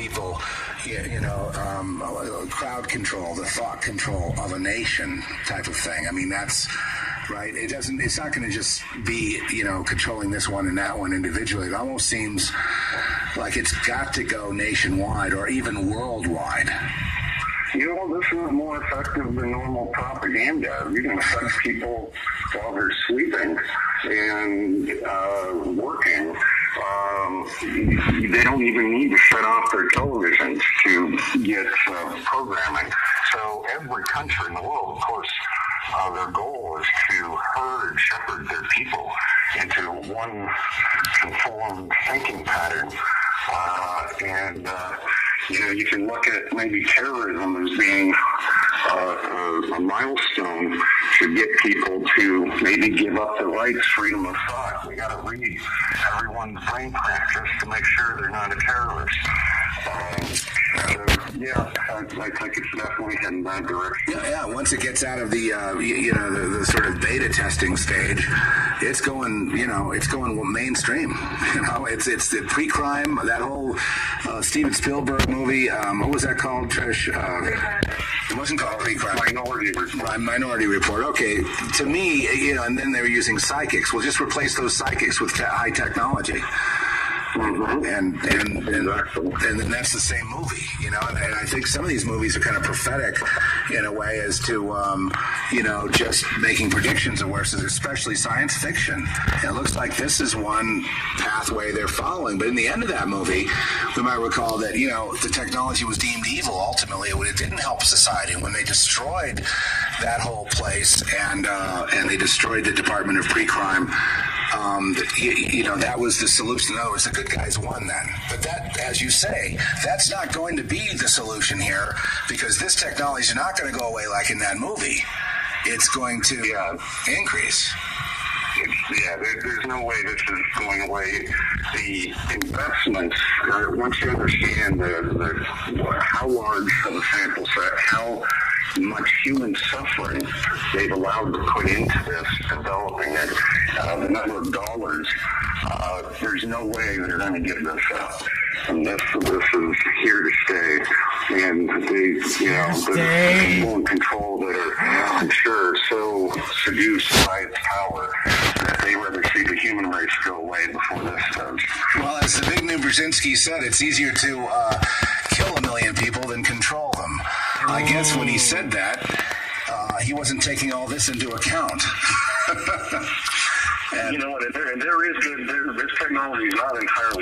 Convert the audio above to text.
people, crowd control, the thought control of a nation type of thing. I mean, that's right. It's not going to just be, controlling this one and that one individually. It almost seems like it's got to go nationwide or even worldwide. This is more effective than normal propaganda. You can affect people while they're sleeping and working. They don't even need to shut off their televisions to get programming. So every country in the world, of course, their goal is to shepherd their people into one conformed thinking pattern. You can look at maybe terrorism as being a milestone to get people to maybe give up their rights, freedom of thought. We got to read everyone's brain print just to make sure they're not a terrorist. I think it's definitely heading in that direction. Yeah. Once it gets out of the the sort of beta testing stage, it's going mainstream. It's the pre-crime, that whole Steven Spielberg movie. What was that called, Trish? It wasn't called pre-crime. Minority Report. Okay, to me, and then they were using psychics. We'll just replace those psychics with high technology. Mm-hmm. And then that's the same movie, and I think some of these movies are kind of prophetic in a way as to, just making predictions of where, especially science fiction. And it looks like this is one pathway they're following. But in the end of that movie, we might recall that, the technology was deemed evil ultimately. It didn't help society. When they destroyed that whole place and they destroyed the Department of Pre-Crime, that was the solution. In other words, the good guys won then. But that, as you say, that's not going to be the solution here, because this technology is not going to go away like in that movie. It's going to increase. There's no way this is going away. The investments, once you understand how large of a sample set, how much human suffering they've allowed to put into this, developing it, the number of dollars, there's no way they're going to give this up. And this is here to stay. And the people in control that are, I'm sure, so seduced by its power that they rather see the human race go away before this does. Well, as the big new Brzezinski said, it's easier to kill 1 million people than control them. I guess when he said that, he wasn't taking all this into account. This technology is not entirely